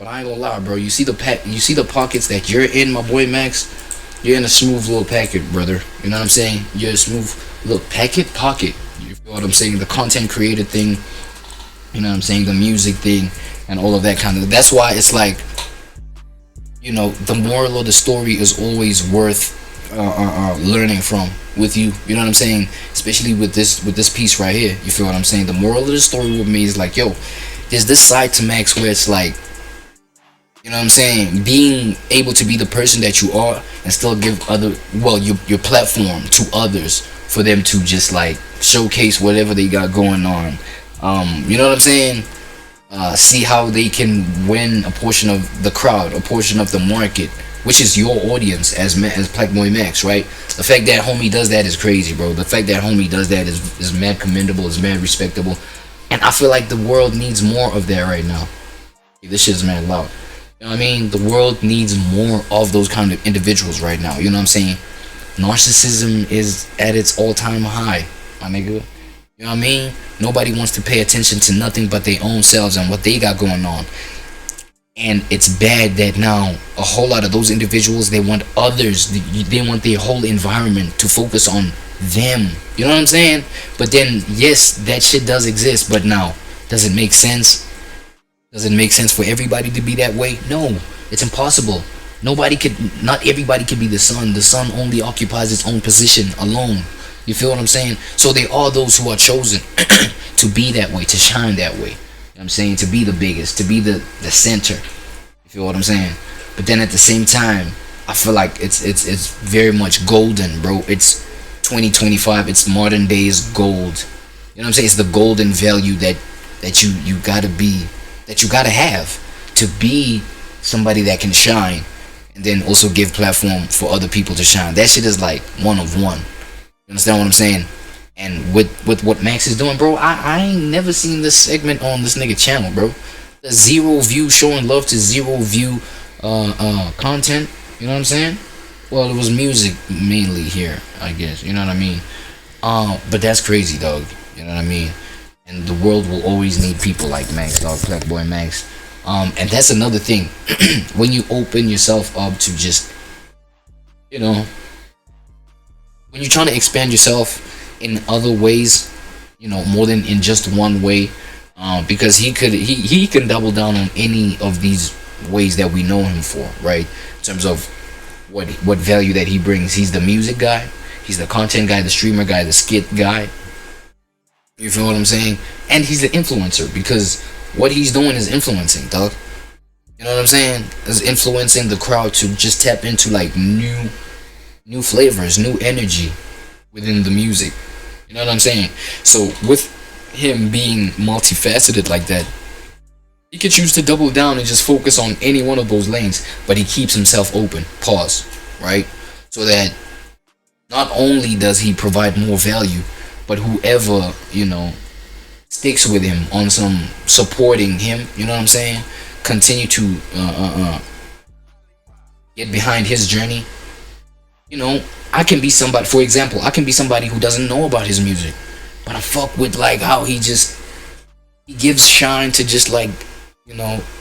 But I ain't gonna lie, bro. You see the pockets that you're in, my boy Max. You're in a smooth little packet, brother. You know what I'm saying? You're a smooth little pocket. You feel what I'm saying? The content creator thing. You know what I'm saying? The music thing and all of that kind of. That's why it's like, the moral of the story is always worth learning from with you. You know what I'm saying? Especially with this piece right here. You feel what I'm saying? The moral of the story with me is like, yo, there's this side to Max where it's like, you know what I'm saying, being able to be the person that you are and still give your platform to others for them to just like showcase whatever they got going on. You know what I'm saying? See how they can win a portion of the crowd, a portion of the market, which is your audience as Black Boy Max, right? The fact that homie does that is crazy, bro. The fact that homie does that is mad commendable, is mad respectable. And I feel like the world needs more of that right now. This shit's mad loud. You know what I mean? The world needs more of those kind of individuals right now. You know what I'm saying? Narcissism is at its all-time high, my nigga. You know what I mean? Nobody wants to pay attention to nothing but their own selves and what they got going on. And it's bad that now a whole lot of those individuals, they want others, they want their whole environment to focus on them. You know what I'm saying? But then, yes, that shit does exist, but now, does it make sense? Does it make sense for everybody to be that way? No, it's impossible. Not everybody can be the sun. The sun only occupies its own position alone. You feel what I'm saying? So there are those who are chosen to be that way, to shine that way. You know what I'm saying? To be the biggest, to be the center. You feel what I'm saying? But then at the same time, I feel like it's very much golden, bro. It's 2025. It's modern days gold. You know what I'm saying? It's the golden value that you gotta be, that you gotta have to be somebody that can shine, and then also give platform for other people to shine. That shit is like one of one. You understand what I'm saying? And with what Max is doing, bro, I ain't never seen this segment on this nigga channel, bro. The zero view, showing love to zero view content. You know what I'm saying? Well, it was music mainly here, I guess. You know what I mean? But that's crazy, dog. You know what I mean? And the world will always need people like Max, dog, Black Boy Max. And that's another thing. When you open yourself up to just, when you're trying to expand yourself in other ways, more than in just one way, because he can double down on any of these ways that we know him for, right? In terms of what value that he brings. He's the music guy, he's the content guy, the streamer guy, the skit guy. You feel what I'm saying? And he's the influencer, because what he's doing is influencing, dog. You know what I'm saying? Is influencing the crowd to just tap into like new flavors, new energy within the music. You know what I'm saying? So with him being multifaceted like that, he could choose to double down and just focus on any one of those lanes, but he keeps himself open. Pause. Right? So that not only does he provide more value, but whoever, sticks with him on some supporting him, you know what I'm saying? Continue to get behind his journey. I can be somebody, for example, I can be somebody who doesn't know about his music, but I fuck with like how he gives shine to just like,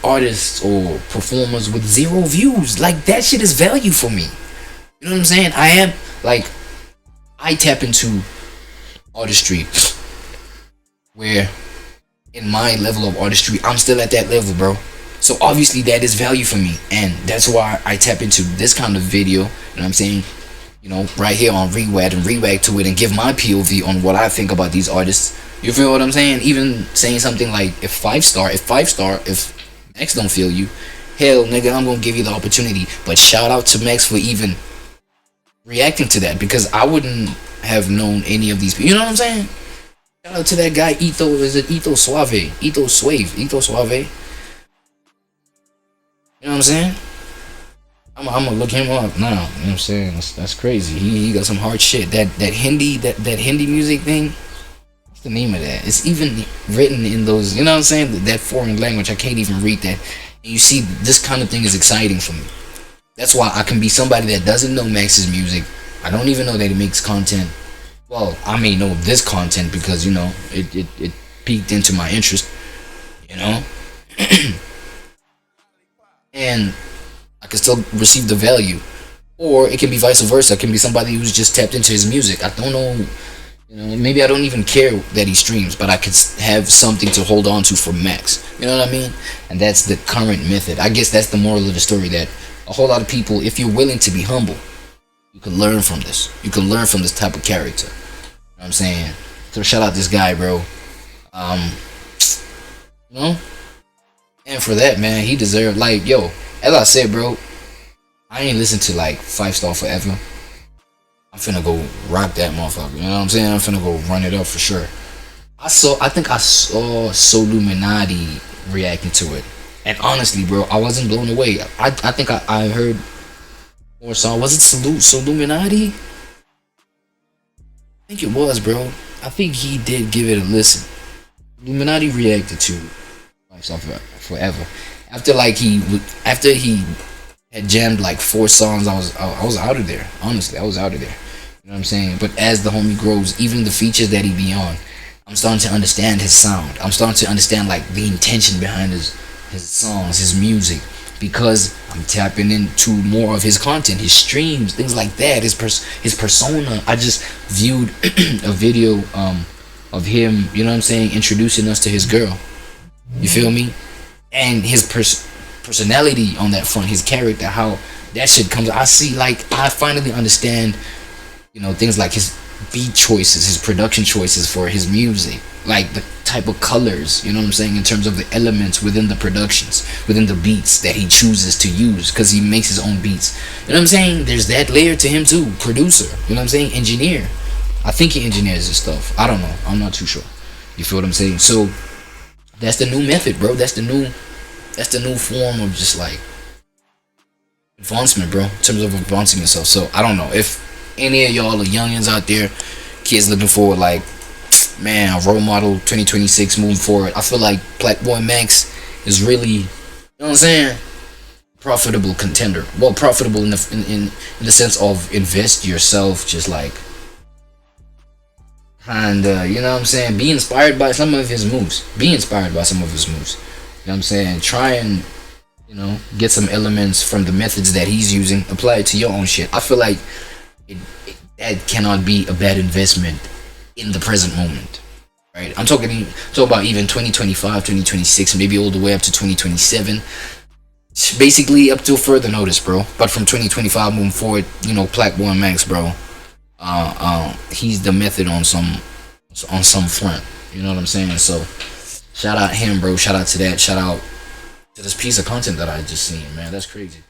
artists or performers with zero views. Like that shit is value for me. You know what I'm saying? I tap into artistry where in my level of artistry, I'm still at that level, bro. So obviously that is value for me, and that's why I tap into this kind of video, you know what I'm saying, right here on ReWAD, and react to it and give my POV on what I think about these artists. You feel what I'm saying? Even saying something like, if Max don't feel you, hell nigga, I'm gonna give you the opportunity. But shout out to Max for even reacting to that, because I wouldn't have known any of these people. You know what I'm saying? Shout out to that guy Ito Suave. You know what I'm saying? I'm gonna look him up now. You know what I'm saying? That's crazy. He got some hard shit. That Hindi music thing. What's the name of that? It's even written in those. You know what I'm saying? That foreign language. I can't even read that. And you see, this kind of thing is exciting for me. That's why I can be somebody that doesn't know Max's music. I don't even know that he makes content. Well, I may know this content because it piqued into my interest. and I can still receive the value. Or it can be vice versa. It can be somebody who's just tapped into his music. I don't know, maybe I don't even care that he streams, but I could have something to hold on to for max. You know what I mean? And that's the current method. I guess that's the moral of the story, that a whole lot of people, if you're willing to be humble, you can learn from this. You can learn from this type of character. You know what I'm saying? So shout out this guy, bro. You know? And for that, man, he deserved, like, yo, as I said, bro, I ain't listen to like 5 Star forever. I'm finna go rock that motherfucker. You know what I'm saying? I'm finna go run it up for sure. I think I saw Soluminati reacting to it, and honestly, bro, I wasn't blown away. I think I heard more song. Was it Soluminati? I think it was, bro. I think he did give it a listen. Illuminati reacted to 5 Star forever. After he had jammed like 4 songs, I was out of there. Honestly, I was out of there. You know what I'm saying? But as the homie grows, even the features that he be on, I'm starting to understand his sound. I'm starting to understand like the intention behind his songs, his music, because I'm tapping into more of his content, his streams, things like that, his persona. I just viewed a video of him, you know what I'm saying, introducing us to his girl. You feel me? And his personality on that front, his character, how that shit comes. I finally understand, things like his beat choices, his production choices for his music, like the type of colors, you know what I'm saying, in terms of the elements within the productions, within the beats that he chooses to use, because he makes his own beats. You know what I'm saying? There's that layer to him too. Producer, you know what I'm saying? Engineer. I think he engineers his stuff. I don't know. I'm not too sure. You feel what I'm saying? So that's the new method, bro. That's the new form of just like advancement, bro, in terms of advancing yourself. So I don't know if any of y'all are youngins out there, kids looking forward, like, man, role model 2026 moving forward. I feel like Black Boy Max is really, you know what I'm saying, profitable contender. Well, profitable in the sense of invest yourself, just like kinda, you know what I'm saying, be inspired by some of his moves. Be inspired by some of his moves. You know what I'm saying? Try and, get some elements from the methods that he's using, apply it to your own shit. I feel like that cannot be a bad investment in the present moment, right? I'm talking about even 2025, 2026, maybe all the way up to 2027. Basically up to further notice, bro. But from 2025 moving forward, Black Boy Max, bro, he's the method on some front. You know what I'm saying? So shout out him, bro. Shout out to that. Shout out to this piece of content that I just seen, man. That's crazy.